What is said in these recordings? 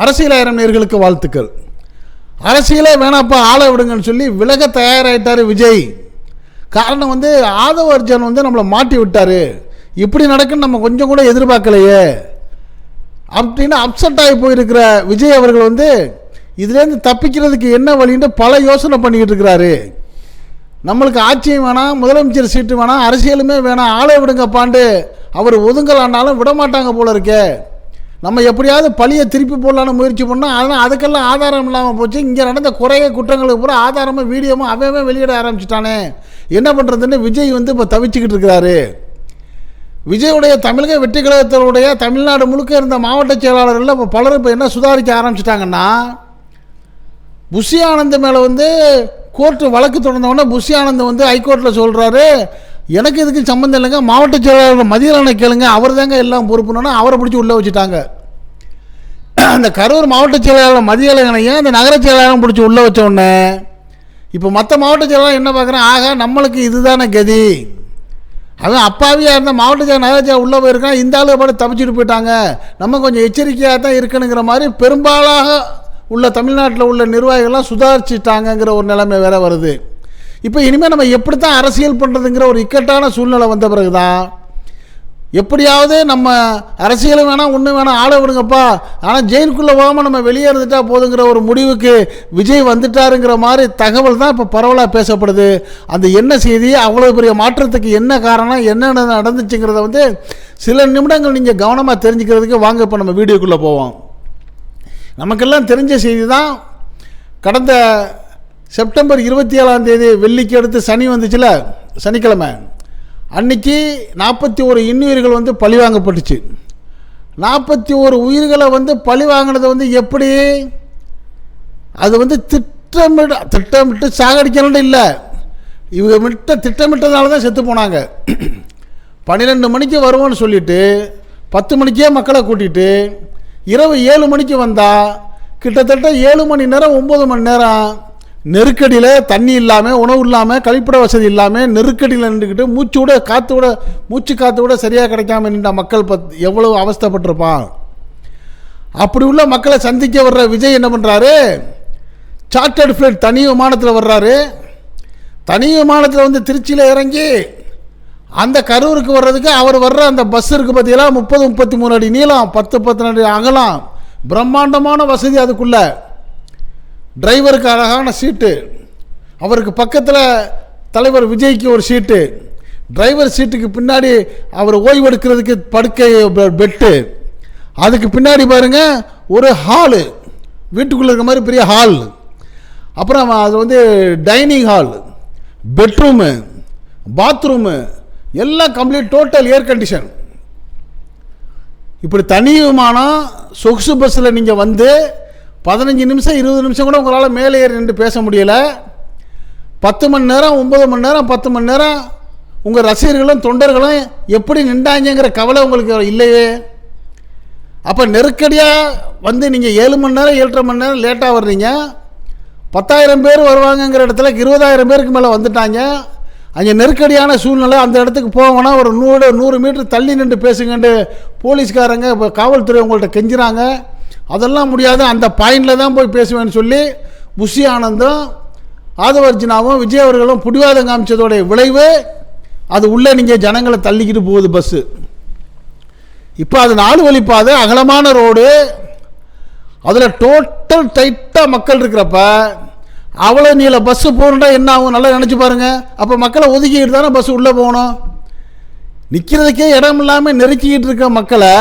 அரசியலாயிரம் நேர்களுக்கு வாழ்த்துக்கள். அரசியலே வேணாப்பா ஆளை விடுங்கன்னு சொல்லி விலக தயாராகிட்டார் விஜய். காரணம் ஆதவ அர்ஜுன் நம்மளை மாட்டி விட்டார், இப்படி நடக்குன்னு நம்ம கொஞ்சம் கூட எதிர்பார்க்கலையே அப்படின்னு அப்செட் ஆகி போயிருக்கிற விஜய் அவர்கள் இதுலேருந்து தப்பிக்கிறதுக்கு என்ன வழின்னு பல யோசனை பண்ணிக்கிட்டு இருக்கிறாரு. நம்மளுக்கு ஆட்சியும் வேணாம், முதலமைச்சர் சீட்டு வேணாம், அரசியலுமே வேணாம், ஆளை விடுங்கப்பாண்டு அவர் ஒதுங்கலான்னாலும் விடமாட்டாங்க போல இருக்கே. நம்ம எப்படியாவது பழியை திருப்பி போடலான்னு முயற்சி பண்ணோம். அதனால் அதுக்கெல்லாம் ஆதாரம் இல்லாமல் போச்சு. இங்கே நடந்த குறைய குற்றங்களுக்கு பூரா ஆதாரமும் வீடியோவும் அவன் வெளியிட ஆரம்பிச்சிட்டானே, என்ன பண்ணுறதுன்னு விஜய் இப்போ தவிச்சுக்கிட்டு இருக்கிறாரு. விஜயுடைய தமிழக வெற்றி கழகத்தினுடைய தமிழ்நாடு முழுக்க இருந்த மாவட்ட செயலாளர்கள் இப்போ பலரும் இப்போ என்ன சுதாரிக்க ஆரம்பிச்சிட்டாங்கன்னா, புஷி ஆனந்த் மேலே கோர்ட்டு வழக்கு தொடர்ந்தவொடனே புஷி ஆனந்த் ஹைகோர்ட்டில் சொல்கிறாரு, எனக்கு இதுக்கு சம்மந்தம் இல்லைங்க, மாவட்ட செயலாளர் மதியலான கேளுங்க, அவர் தாங்க எல்லாம் பொறுப்புனா அவரை பிடிச்சி உள்ளே வச்சுட்டாங்க. அந்த கரூர் மாவட்ட செயலாளர் மதியலங்கனையும் அந்த நகர செயலாளரும் பிடிச்சி உள்ளே வச்ச உடனே இப்போ மற்ற மாவட்ட செயலாளர் என்ன பார்க்குறேன், ஆக நம்மளுக்கு இதுதானே கதி, அவன் அப்பாவியாக இருந்தால் மாவட்ட செயலர் நகர செயலர் உள்ளே போயிருக்கான், இந்த ஆளு பாட்டு தப்பிச்சுட்டு போயிட்டாங்க, நம்ம கொஞ்சம் எச்சரிக்கையாக தான் இருக்கணுங்கிற மாதிரி பெரும்பாலாக உள்ள தமிழ்நாட்டில் உள்ள நிர்வாகிகள்லாம் சுதாரிச்சிட்டாங்கங்கிற ஒரு நிலைமை வேற வருது. இப்போ இனிமேல் நம்ம எப்படி தான் அரசியல் பண்ணுறதுங்கிற ஒரு இக்கட்டான சூழ்நிலை வந்த பிறகு தான் எப்படியாவது நம்ம அரசியலும் வேணாம் ஒன்றும் வேணாம் ஆளை விடுங்கப்பா, ஆனால் ஜெயிலுக்குள்ளே போகாமல் நம்ம வெளியே இருந்துட்டா போதுங்கிற ஒரு முடிவுக்கு விஜய் வந்துட்டாருங்கிற மாதிரி தகவல் தான் இப்போ பரவலாக பேசப்படுது. அந்த என்ன செய்தி, அவ்வளோ பெரிய மாற்றத்துக்கு என்ன காரணம், என்னென்ன நடந்துச்சுங்கிறத சில நிமிடங்கள் நீங்கள் கவனமாக தெரிஞ்சுக்கிறதுக்கு வாங்க இப்போ நம்ம வீடியோக்குள்ளே போவோம். நமக்கெல்லாம் தெரிஞ்ச செய்தி தான், கடந்த செப்டம்பர் 27 வெள்ளிக்கு அடுத்து சனி வந்துச்சுல, சனிக்கிழமை அன்னைக்கு 41 இன்னுயிர்கள் பழிவாங்கப்பட்டுச்சு. 41 உயிர்களை பழி வாங்கினது எப்படி, அது திட்டமிட்டு சாகடிக்கணும் இல்லை, இவங்க திட்டமிட்டதால தான் செத்து போனாங்க. 12 மணிக்கு வருவோன்னு சொல்லிட்டு 10 மணிக்கே மக்களை கூட்டிகிட்டு இரவு 7 மணிக்கு வந்தால் கிட்டத்தட்ட 7 மணி நேரம் 9 மணி நேரம் நெருக்கடியில், தண்ணி இல்லாமல், உணவு இல்லாமல், கழிப்பிட வசதி இல்லாமல் நெருக்கடியில் நின்றுக்கிட்டு மூச்சு காற்று கூட சரியாக கிடைக்காம நின்ற மக்கள் எவ்வளவு அவஸ்தைப்பட்டிருப்பான். அப்படி உள்ள மக்களை சந்திக்க வர்ற விஜய் என்ன பண்ணுறாரு, சார்ட்டர்டு ஃப்ளைட் தனி விமானத்தில் வர்றாரு. தனி விமானத்தில் திருச்சியில் இறங்கி அந்த கரூருக்கு வர்றதுக்கு அவர் வர்ற அந்த பஸ் இருக்குது பார்த்தீங்களா, 30-33 அடி நீளம், 10-12 அடி அகலம், பிரம்மாண்டமான வசதி. அதுக்குள்ள டிரைவருக்கு அழகான சீட்டு, அவருக்கு பக்கத்தில் தலைவர் விஜய்க்கு ஒரு சீட்டு, டிரைவர் சீட்டுக்கு பின்னாடி அவர் ஓய்வெடுக்கிறதுக்கு படுக்கை பெட்டு, அதுக்கு பின்னாடி பாருங்க ஒரு ஹாலு, வீட்டுக்குள்ளே இருக்க மாதிரி பெரிய ஹால், அப்புறம் அது டைனிங் ஹால், பெட்ரூமு, பாத்ரூமு எல்லாம் கம்ப்ளீட் டோட்டல் ஏர் கண்டிஷன். இப்படி தனி விமானம் சொகுசு பஸ்ஸில் நீங்கள் 15 நிமிஷம் 20 நிமிஷம் கூட உங்களால் மேலே ஏறி நின்று பேச முடியலை. 10 மணி நேரம் 9 மணி நேரம் 10 மணி நேரம் உங்கள் ரசிகர்களும் தொண்டர்களும் எப்படி நின்றாங்கிற கவலை உங்களுக்கு இல்லையே. அப்போ நெருக்கடியாக நீங்கள் 7 மணி நேரம் 7.5 மணி நேரம் லேட்டாக வர்றீங்க. 10,000 பேர் வருவாங்கங்கிற இடத்துல 20,000 பேருக்கு மேலே வந்துட்டாங்க. அங்கே நெருக்கடியான சூழ்நிலை, அந்த இடத்துக்கு போவோன்னா ஒரு 100 மீட்டர் தள்ளி நின்று பேசுங்கன்ட்டு போலீஸ்காரங்க இப்போ காவல்துறை உங்கள்கிட்ட கெஞ்சுறாங்க. அதெல்லாம் முடியாது, அந்த பாயிண்டில் தான் போய் பேசுவேன்னு சொல்லி புஷி ஆனந்தும் ஆதவ அர்ஜுனாவும் விஜய் அவர்களும் பிடிவாதம் காமிச்சதோடைய விளைவு அது உள்ளே நீங்கள் ஜனங்களை தள்ளிக்கிட்டு போகுது பஸ்ஸு. இப்போ அது 4 வழிப்பாதை, அகலமான ரோடு, அதில் டோட்டல் டைட்டாக மக்கள் இருக்கிறப்ப அவ்வளோ நீள பஸ்ஸு போகணுன்னா என்ன ஆகும் நல்லா நினச்சி பாருங்கள். அப்போ மக்களை ஒதுக்கிக்கிட்டு தானே பஸ்ஸு உள்ளே போகணும். நிற்கிறதுக்கே இடம் இல்லாமல் நெருக்கிக்கிட்டு இருக்க மக்களை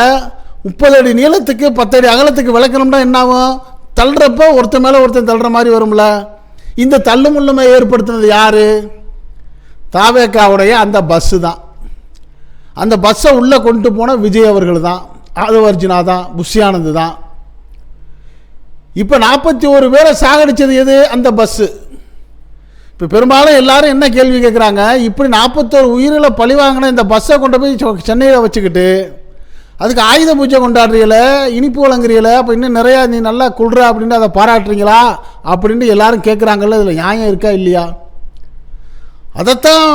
30 அடி நீளத்துக்கு 10 அடி அகலத்துக்கு விளக்கணும்னா என்ன ஆகும், தள்ளுறப்போ ஒருத்தர் மேலே ஒருத்தர் தள்ளுற மாதிரி வரும்ல. இந்த தள்ளு முள்ளுமை ஏற்படுத்தினது யார், தாவேக்காவுடைய அந்த பஸ்ஸு தான். அந்த பஸ்ஸை உள்ளே கொண்டு போன விஜய் அவர்கள் தான், ஆதவ அர்ஜுனா தான், புஷி ஆனந்த் தான். இப்போ 41 பேரை சாகடிச்சது எது, அந்த பஸ்ஸு. இப்போ பெரும்பாலும் எல்லாரும் என்ன கேள்வி கேட்குறாங்க, இப்படி 41 உயிர்களை பழி வாங்கின இந்த பஸ்ஸை கொண்டு போய் சென்னையில் வச்சுக்கிட்டு அதுக்கு ஆயுத பூஜை கொண்டாடுறீங்கள, இனிப்பு வழங்குறீங்கள, அப்போ இன்னும் நிறையா நீ நல்லா குள்றா அப்படின்ட்டு அதை பாராட்டுறீங்களா அப்படின்ட்டு எல்லாரும் கேட்குறாங்கல்ல. இதில் நியாயம் இருக்கா இல்லையா? அதைத்தான்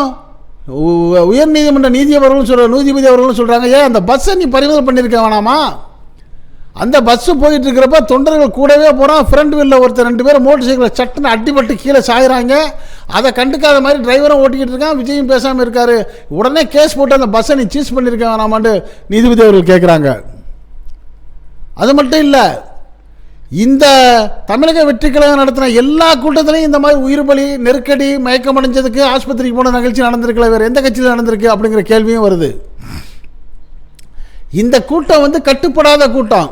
உயர்நீதிமன்ற நீதிபதி அவர்களும் சொல்கிறாங்க, ஏன் அந்த பஸ்ஸை நீ பறிமுதல் பண்ணியிருக்க வேணாமா, அந்த பஸ்ஸு போயிட்டு இருக்கிறப்ப தொண்டர்கள் கூடவே போகிறான். ஃப்ரண்ட் வீலில் ஒருத்தர் 2 பேர் மோட்டர் சைக்கிளை சட்டுன்னு அடிபட்டு கீழே சாயிறாங்க. அதை கண்டுக்காத மாதிரி டிரைவரும் ஓட்டிக்கிட்டு இருக்கான். விஜயும் பேசாமல் இருக்காரு. உடனே கேஸ் போட்டு அந்த பஸ்ஸை நீ சீஸ் பண்ணியிருக்க வேணாமான்னு நீதிபதி அவர்கள் கேட்குறாங்க. அது மட்டும் இல்லை, இந்த தமிழக வெற்றி கழகம் நடத்தின எல்லா கூட்டத்திலையும் இந்த மாதிரி உயிர் பலி, நெருக்கடி, மயக்கம் அடைஞ்சதுக்கு ஆஸ்பத்திரிக்கு போன நிகழ்ச்சி நடந்திருக்கல, வேறு எந்த கட்சியில் நடந்திருக்கு அப்படிங்கிற கேள்வியும் வருது. இந்த கூட்டம் வந்து கட்டுப்படாத கூட்டம்.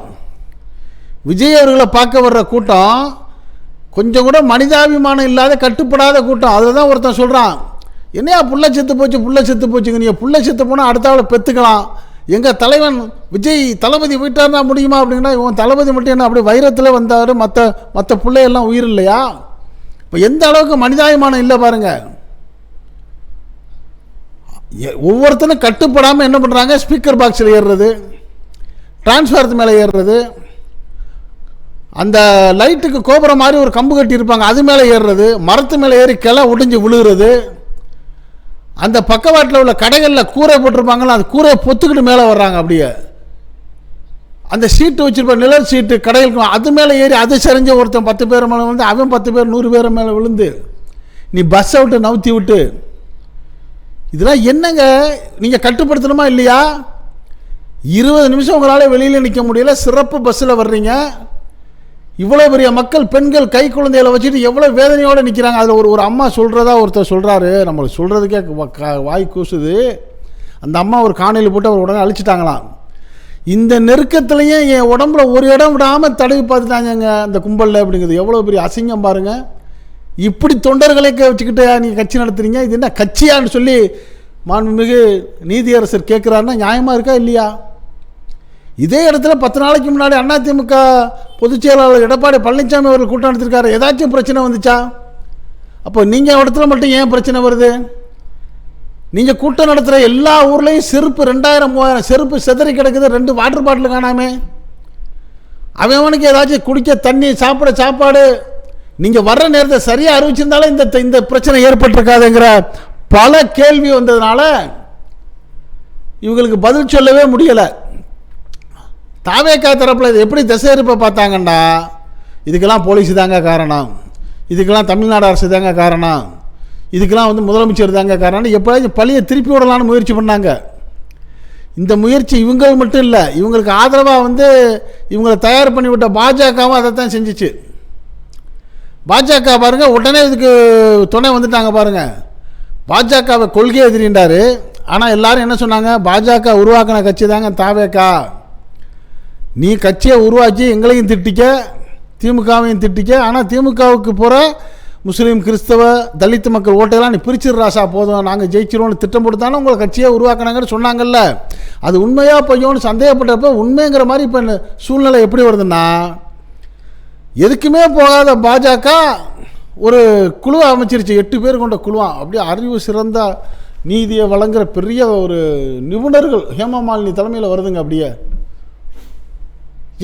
விஜய் அவர்களை பார்க்க வர்ற கூட்டம் கொஞ்சம் கூட மனிதாபிமானம் இல்லாத கட்டுப்படாத கூட்டம். அதில் தான் ஒருத்தன் சொல்கிறான், என்னையா புள்ள செத்து போச்சுங்க, நீங்கள் புள்ள செத்து போனால் அடுத்த ஆளை பெற்றுக்கலாம், எங்கள் தலைவன் விஜய் தளபதி போயிட்டார்னா முடியுமா அப்படின்னா, இவன் தளபதி மட்டும் என்ன அப்படி வைரத்தில் வந்தார், மற்ற பிள்ளையெல்லாம் உயிர் இல்லையா? இப்போ எந்த அளவுக்கு மனிதாபிமானம் இல்லை பாருங்கள். ஒவ்வொருத்தனும் கட்டுப்படாமல் என்ன பண்ணுறாங்க, ஸ்பீக்கர் பாக்ஸில் ஏறுறது, டிரான்ஸ்ஃபார்மர் மேலே ஏறுறது, அந்த லைட்டுக்கு கோபுரம் மாதிரி ஒரு கம்பு கட்டி இருப்பாங்க அது மேலே ஏறுறது, மரத்து மேலே ஏறி கிளை ஒடிஞ்சு விழுகிறது, அந்த பக்கவாட்டில் உள்ள கடைகளில் கூரை போட்டிருப்பாங்களா அந்த கூரையை பொத்துக்கிட்டு மேலே வர்றாங்க. அப்படியே அந்த சீட்டு வச்சுருப்பாங்க, நிழல் சீட்டு கடைகளுக்கு, அது மேலே ஏறி அது சரிஞ்ச ஒருத்தன் 10 பேர் மேலே விழுந்து, அவன் 10 பேர் 100 பேர் மேலே விழுந்து, நீ பஸ்ஸை விட்டு நவுத்தி விட்டு, இதெல்லாம் என்னங்க நீங்கள் கட்டுப்படுத்தணுமா இல்லையா? 20 நிமிஷம் உங்களால் வெளியில் நிற்க முடியல, சிறப்பு பஸ்ஸில் வர்றீங்க, இவ்வளோ பெரிய மக்கள், பெண்கள், கை குழந்தைகளை வச்சுட்டு எவ்வளோ வேதனையோடு நிற்கிறாங்க. அதில் ஒரு அம்மா சொல்கிறதா ஒருத்தர் சொல்கிறாரு, நம்மளுக்கு சொல்கிறதுக்கே வாய் கூசுது. அந்த அம்மா ஒரு காணொளி போட்டு அவர் உடனே அழிச்சிட்டாங்களாம். இந்த நெருக்கத்துலேயும் என் உடம்புல ஒரு இடம் விடாமல் தடவி பார்த்துட்டாங்க அந்த கும்பலில் அப்படிங்கிறது எவ்வளோ பெரிய அசிங்கம் பாருங்கள். இப்படி தொண்டர்களை வச்சுக்கிட்டு நீங்கள் கட்சி நடத்துறீங்க, இது என்ன கட்சியான்னு சொல்லி மாண்புமிகு நீதியரசர் கேட்குறாருன்னா நியாயமாக இருக்கா இல்லையா? இதே இடத்துல 10 நாளைக்கு முன்னாடி அதிமுக பொதுச் செயலாளர் எடப்பாடி பழனிசாமி அவர்கள் கூட்டம் நடத்திருக்காரு. ஏதாச்சும் பிரச்சனை வந்துச்சா? அப்போ நீங்கள் இடத்துல மட்டும் ஏன் பிரச்சனை வருது? நீங்கள் கூட்டம் நடத்துகிற எல்லா ஊர்லேயும் செருப்பு 2000 3000 செருப்பு செதறி கிடக்குது, 2 வாட்டர் பாட்டில் காணாமே, அவனுக்கு ஏதாச்சும் குடிக்க தண்ணி, சாப்பிட சாப்பாடு, நீங்கள் வர்ற நேரத்தை சரியாக அறிவிச்சிருந்தாலும் இந்த பிரச்சனை ஏற்பட்டிருக்காதுங்கிற பல கேள்வி வந்ததுனால இவங்களுக்கு பதில் சொல்லவே முடியலை. தாவேக்கா தரப்பில் இது எப்படி திசை இருப்ப பார்த்தாங்கன்னா, இதுக்கெல்லாம் போலீஸ் தாங்க காரணம், இதுக்கெல்லாம் தமிழ்நாடு அரசு தாங்க காரணம், இதுக்கெல்லாம் வந்து முதலமைச்சர் தாங்க காரணம், எப்போயாச்சும் பழியை திருப்பி விடலான்னு முயற்சி பண்ணாங்க. இந்த முயற்சி இவங்க மட்டும் இல்லை, இவங்களுக்கு ஆதரவாக வந்து இவங்களை தயார் பண்ணி விட்ட பாஜகவும் அதை தான் செஞ்சிச்சு. பாஜக பாருங்கள் உடனே இதுக்கு துணை வந்துட்டாங்க பாருங்கள். பாஜகவை கொள்கை எதிரின்றார். ஆனால் எல்லாரும் என்ன சொன்னாங்க, பாஜக உருவாக்கின கட்சி தாங்க தாவேக்கா, நீ கட்சியை உருவாக்கி எங்களையும் திட்டிக்க, திமுகவையும் திட்டிக்க, ஆனால் திமுகவுக்கு போகிற முஸ்லீம், கிறிஸ்தவ, தலித் மக்கள் ஓட்டையெல்லாம் நீ பிரிச்சிடுறாசா, போதும் நாங்கள் ஜெயிச்சிருவோம்னு திட்டம் போட்டு உங்களை கட்சியை உருவாக்கினாங்கன்னு சொன்னாங்கல்ல. அது உண்மையாக பொய்யோன்னு சந்தேகப்பட்டப்போ உண்மைங்கிற மாதிரி இப்போ சூழ்நிலை எப்படி வருதுன்னா, எதுக்குமே போகாத பாஜக ஒரு குழுவை அமைச்சிருச்சு, 8 பேர் கொண்ட குழுவா, அப்படியே அறிவு சிறந்த நீதியை வழங்குகிற பெரிய ஒரு நிபுணர்கள் ஹேமமாலினி தலைமையில் வருதுங்க. அப்படியே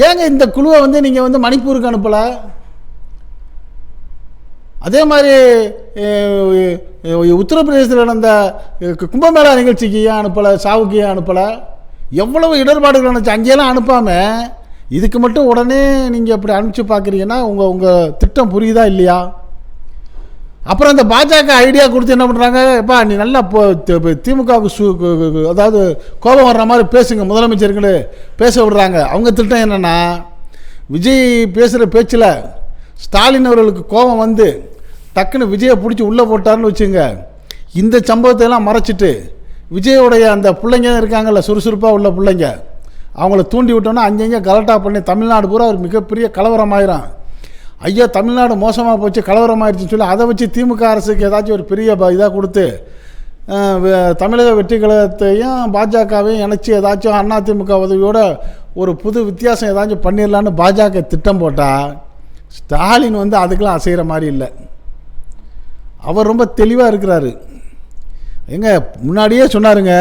ஏங்க இந்த குழுவை வந்து நீங்கள் வந்து மணிப்பூருக்கு அனுப்பலை? அதே மாதிரி உத்தரப்பிரதேசத்தில் நடந்த கும்பமேளா நிகழ்ச்சிக்கு ஏன் அனுப்பலை, சாவுக்கு ஏன் அனுப்பலை? எவ்வளவு இடர்பாடுகள் நினச்சி அங்கேயெல்லாம் அனுப்பாமல் இதுக்கு மட்டும் உடனே நீங்கள் இப்படி அனுப்பிச்சு பார்க்குறீங்கன்னா உங்கள் திட்டம் புரியுதா இல்லையா? அப்புறம் அந்த பாஜக ஐடியா கொடுத்து என்ன பண்ணுறாங்க, எப்பா நீ நல்லா திமுகவுக்கு அதாவது கோபம் வர்ற மாதிரி பேசுங்க முதலமைச்சருக்குன்னு பேச விடுறாங்க. அவங்க திட்டம் என்னென்னா, விஜய் பேசுகிற பேச்சில் ஸ்டாலின் அவர்களுக்கு கோபம் வந்து டக்குன்னு விஜயை பிடிச்சி உள்ளே போட்டார்னு வச்சுங்க, இந்த சம்பவத்தை எல்லாம் மறைச்சிட்டு விஜயோடைய அந்த பிள்ளைங்க இருக்காங்கல்ல சுறுசுறுப்பாக உள்ள பிள்ளைங்க, அவங்கள தூண்டி விட்டோன்னா அங்கங்கே கலட்டா பண்ணி தமிழ்நாடு பூரா ஒரு மிகப்பெரிய கலவரமாயிரும். ஐயோ தமிழ்நாடு மோசமாக போச்சு, கலவரமாயிருச்சுன்னு சொல்லி அதை வச்சு திமுக அரசுக்கு ஏதாச்சும் ஒரு பெரிய இதாக கொடுத்து தமிழக வெற்றி கழகத்தையும் பாஜகவையும் இணைச்சி ஏதாச்சும் அதிமுக உதவியோட ஒரு புது வித்தியாசம் ஏதாச்சும் பண்ணிடலான்னு பாஜக திட்டம் போட்டால் ஸ்டாலின் வந்து அதுக்கெல்லாம் அசைகிற மாதிரி இல்லை. அவர் ரொம்ப தெளிவாக இருக்கிறாரு. எங்க முன்னாடியே சொன்னாருங்க,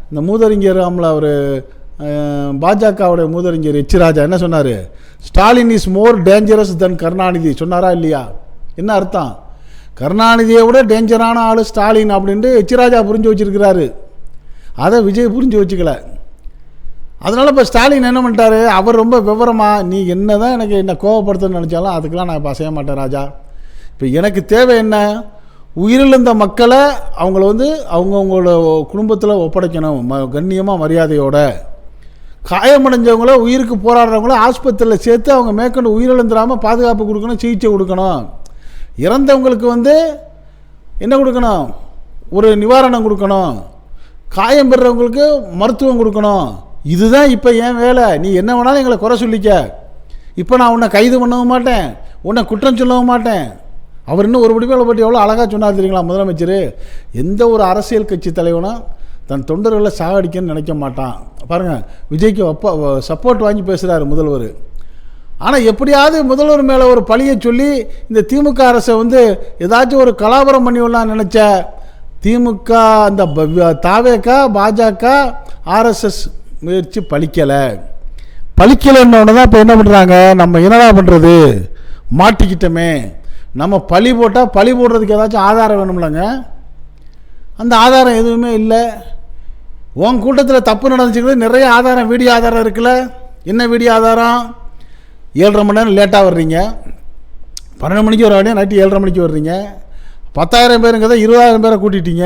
இந்த மூதறிஞர் அவர் பாஜகவுடைய மூதறிஞர் எச் ராஜா என்ன சொன்னார், ஸ்டாலின் இஸ் மோர் டேஞ்சரஸ் தென் கருணாநிதி சொன்னாரா இல்லையா? என்ன அர்த்தம்? கருணாநிதியை விட டேஞ்சரான ஆள் ஸ்டாலின் அப்படின்ட்டு எச் ராஜா புரிஞ்சு வச்சிருக்கிறாரு. அதை விஜய் புரிஞ்சு வச்சுக்கல. அதனால் இப்போ ஸ்டாலின் என்ன பண்ணிட்டாரு, அவர் ரொம்ப விவரமாக நீ என்ன தான் எனக்கு என்ன கோவப்படுத்தணும்னு நினச்சாலும் அதுக்கெலாம் நான் இப்போ செய்ய மாட்டேன் ராஜா. இப்போ எனக்கு தேவை என்ன, உயிரிழந்த மக்களை அவங்கள வந்து அவங்கவுங்களோட குடும்பத்தில் ஒப்படைக்கணும் கண்ணியமாக மரியாதையோட. காயமடைஞ்சவங்கள உயிருக்கு போராடுறவங்கள ஆஸ்பத்திரியில் சேர்த்து அவங்க மேற்கொண்டு உயிரிழந்துடாமல் பாதுகாப்பு கொடுக்கணும், சிகிச்சை கொடுக்கணும். இறந்தவங்களுக்கு வந்து என்ன கொடுக்கணும், ஒரு நிவாரணம் கொடுக்கணும். காயம் பெறுறவங்களுக்கு மருத்துவம் கொடுக்கணும். இதுதான் இப்போ என் வேலை. நீ என்ன வேணாலும் எங்களை குறை சொல்லிக்க. இப்போ நான் உன்னை கைது பண்ணவும் மாட்டேன், உன்னை குற்றம் சொல்லவும் மாட்டேன். அவர் இன்னும் ஒரு முடிவுகளை பற்றி எவ்வளோ அழகாக சொன்னார் தெரியுங்களா முதலமைச்சர். எந்த ஒரு அரசியல் கட்சி தலைவனும் தன் தொண்டர்களை சாகடிக்கன்னு நினைக்க மாட்டான். பாருங்கள், விஜய்க்கு சப்போர்ட் வாங்கி பேசுகிறார் முதல்வர். ஆனால் எப்படியாவது முதல்வர் மேலே ஒரு பழியை சொல்லி இந்த திமுக அரசை வந்து ஏதாச்சும் ஒரு கலாபரம் பண்ணி விடலான்னு நினச்ச திமுக, அந்த தாவேக, பாஜக, ஆர்எஸ்எஸ் முயற்சி பழிக்கலைன்னொன்று தான் இப்போ என்ன பண்ணுறாங்க, நம்ம என்னடா பண்ணுறது, மாட்டிக்கிட்டோமே, நம்ம பழி போட்டால் பழி போடுறதுக்கு ஏதாச்சும் ஆதாரம் வேணும்லங்க. அந்த ஆதாரம் எதுவுமே இல்லை. உன் கூட்டத்தில் தப்பு நடந்துச்சுக்கிறது நிறைய ஆதாரம், வீடியோ ஆதாரம் இருக்குல்ல. என்ன வீடியோ ஆதாரம், 7:30 மணி நேரம் லேட்டாக வர்றீங்க, 12 மணிக்கு வர வேண்டிய நைட்டு 7:30 மணிக்கு வர்றீங்க, 10,000 பேருங்கிறத 20,000 பேரை கூட்டிட்டீங்க.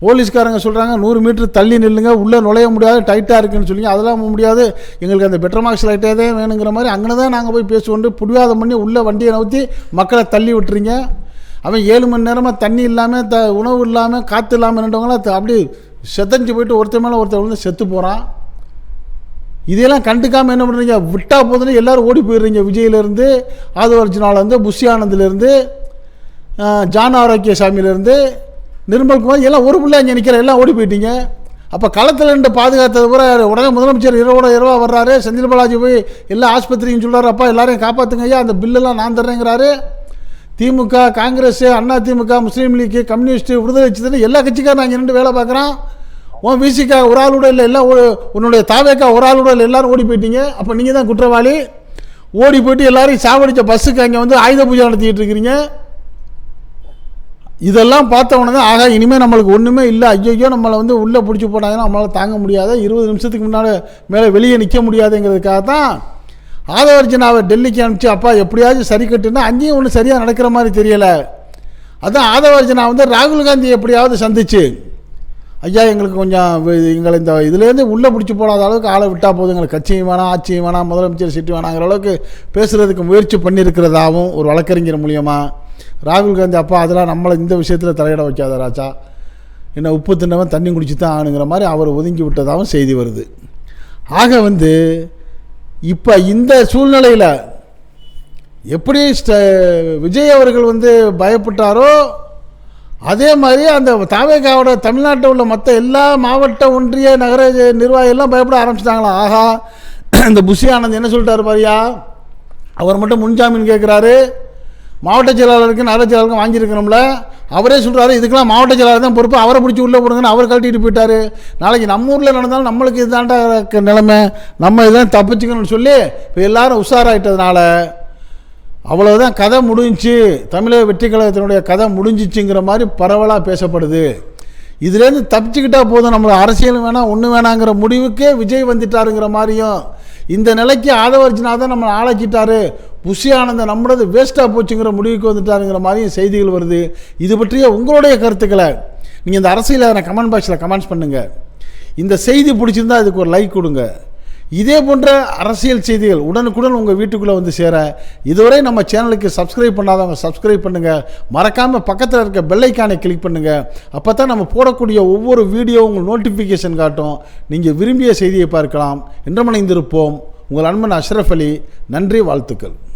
போலீஸ்காரங்க சொல்கிறாங்க 100 மீட்டர் தள்ளி நில்லுங்க, உள்ளே நுழைய முடியாது, டைட்டாக இருக்குன்னு சொல்லிங்க. அதெல்லாம் முடியாது, எங்களுக்கு அந்த பெட்ரோல் மார்க்ஸ் லைட்டே தான் வேணுங்கிற மாதிரி அங்கே தான் நாங்கள் போய் பேசுவோண்டு புடிவாதம் பண்ணி உள்ளே வண்டியை நவுத்தி மக்களை தள்ளி விட்டுறீங்க. அவன் 7 மணி நேரமாக தண்ணி இல்லாமல் உணவு இல்லாமல் காற்று இல்லாமல் நின்றவங்களாம் அப்படி செதஞ்சு போயிட்டு ஒருத்தர் மேலே ஒருத்தர் வந்து செத்து போகிறான். இதையெல்லாம் கண்டுக்காமல் என்ன பண்ணுறீங்க, விட்டா போதுன்னு எல்லோரும் ஓடி போயிடுறீங்க. விஜயிலேருந்து, ஆதவ அர்ஜுனாலேருந்து, புஷி ஆனந்திலேருந்து, ஜான் ஆரோக்கியசாமியிலேருந்து, நிர்மல் குமார் எல்லாம் ஒரு பிள்ளை இங்கே நிற்கிற எல்லாம் ஓடி போயிட்டீங்க. அப்போ களத்தில் நின்று பாதுகாத்தது பூரா உடனே முதலமைச்சர் இரவா வர்றாரு. செந்தில் பாலாஜி போய் எல்லா ஆஸ்பத்திரின்னு சொல்கிறாரு, அப்பா எல்லாரையும் காப்பாற்றுங்க ஐயா, அந்த பில்லெல்லாம் நான் தர்றேங்கிறாரு. திமுக, காங்கிரஸ், அண்ணா திமுக, முஸ்லீம் லீக்கு, கம்யூனிஸ்ட்டு, விடுதலை சிறுத்தை எல்லா கட்சிக்காரும் நான் இங்கே நின்று வேலை பார்க்குறான். உன் விசிக்கா ஒரு ஆளோட இல்லை, எல்லாம் உன்னுடைய தாவேக்கா ஒரு ஆளோட இல்லை, எல்லோரும் ஓடி போயிட்டீங்க. அப்போ நீங்கள் தான் குற்றவாளி. ஓடி போயிட்டு எல்லாரையும் சாவடித்த பஸ்ஸுக்கு அங்கே வந்து ஆயுத பூஜை நடத்திக்கிட்டு இருக்கிறீங்க. இதெல்லாம் பார்த்தவொன்னே தான் ஆகா இனிமேல் நம்மளுக்கு ஒன்றுமே இல்லை, ஐயோ நம்மளை வந்து உள்ளே பிடிச்சி போட்டாங்கன்னா நம்மளால் தாங்க முடியாத, 20 நிமிஷத்துக்கு முன்னால் மேலே வெளியே நிற்க முடியாதுங்கிறதுக்காக தான் ஆதவ அர்ஜுனாவை டெல்லிக்கு அனுப்பிச்சு அப்பா எப்படியாச்சும் சரி கட்டுன்னா அங்கேயும் ஒன்றும் சரியாக நடக்கிற மாதிரி தெரியலை. அதுதான் ஆதவ அர்ஜுனா வந்து ராகுல் காந்தி எப்படியாவது சந்திச்சு ஐயா எங்களுக்கு கொஞ்சம் எங்களை இந்த இதுலேருந்து உள்ளே பிடிச்சி போடாத அளவுக்கு ஆளை விட்டால் போதும், எங்களுக்கு கட்சியும் வேணாம், ஆட்சியும் வேணாம், முதலமைச்சர் சீட்டு வேணாங்கிற அளவுக்கு பேசுகிறதுக்கு முயற்சி பண்ணியிருக்கிறதாகவும் ஒரு வழக்கறிஞர் மூலியமாக ராகுல் காந்தி அப்பா அதெல்லாம் நம்மளை இந்த விஷயத்தில் தலையிட வைக்காத ராஜா, என்ன உப்பு தின்னவன் தண்ணி குடிச்சு தான் ஆணுங்கிற மாதிரி அவர் ஒதுங்கி விட்டதாகவும் செய்தி வருது. ஆக வந்து இப்போ இந்த சூழ்நிலையில் எப்படி விஜய் அவர்கள் வந்து பயப்பட்டாரோ அதே மாதிரி அந்த தாவேகாவோட தமிழ்நாட்டில் உள்ள மற்ற எல்லா மாவட்ட ஒன்றிய நகர நிர்வாகிகள்லாம் பயப்பட ஆரம்பிச்சிட்டாங்களாம். ஆகா இந்த புஷி ஆனந்த் என்ன சொல்லிட்டாரு பாரியா, அவர் மட்டும் முன்ஜாமீன் கேட்குறாரு, மாவட்ட செயலாளருக்கு நகர செயலாளருக்கு வாங்கியிருக்கணும்ல, அவரே சொல்கிறாரு இதுக்கெல்லாம் மாவட்ட செயலாளர் தான் பொறுப்பு, அவரை பிடிச்சி உள்ளே போடுங்கன்னு அவர் கழட்டிட்டு போயிட்டார். நாளைக்கு நம்ம ஊரில் நடந்தாலும் நம்மளுக்கு இதுதான்டா நிலைமை, நம்ம இதான் தப்பிச்சுக்கணும்னு சொல்லி இப்போ எல்லாரும் உஷாராயிட்டதுனால அவ்வளோதான், கதை முடிஞ்சு, தமிழக வெற்றி கழகத்தினுடைய கதை முடிஞ்சிச்சுங்கிற மாதிரி பரவலாக பேசப்படுது. இதுலேருந்து தப்பிச்சுக்கிட்டா போதும், நம்மளுக்கு அரசியலும் வேணாம் ஒன்றும் வேணாங்கிற முடிவுக்கே விஜய் வந்துட்டாருங்கிற மாதிரியும், இந்த நிலைக்கு ஆதவ அர்ஜுனா தான் நம்மளை ஆளாக்கிட்டாரு, புஷி ஆனந்த நம்மளது வேஸ்ட்டாக போச்சுங்கிற முடிவுக்கு வந்துட்டாருங்கிற மாதிரியும் செய்திகள் வருது. இது பற்றிய உங்களுடைய கருத்துக்களை நீங்கள் இந்த அரசியலை கமெண்ட் பாக்ஸில் கமெண்ட்ஸ் பண்ணுங்கள். இந்த செய்தி பிடிச்சிருந்தால் இதுக்கு ஒரு லைக் கொடுங்க. இதே போன்ற அரசியல் செய்திகள் உடனுக்குடன் உங்கள் வீட்டுக்குள்ளே வந்து சேர இதுவரை நம்ம சேனலுக்கு சப்ஸ்கிரைப் பண்ணாதவங்க சப்ஸ்கிரைப் பண்ணுங்கள். மறக்காமல் பக்கத்தில் இருக்க பெல் ஐக்கானை கிளிக் பண்ணுங்கள். அப்போ தான் நம்ம போடக்கூடிய ஒவ்வொரு வீடியோ உங்களுக்கு நோட்டிஃபிகேஷன் காட்டும், நீங்கள் விரும்பிய செய்தியை பார்க்கலாம். இன்று இணைந்திருப்போம். உங்கள் அன்பன் அஷ்ரஃப் அலி. நன்றி, வாழ்த்துக்கள்.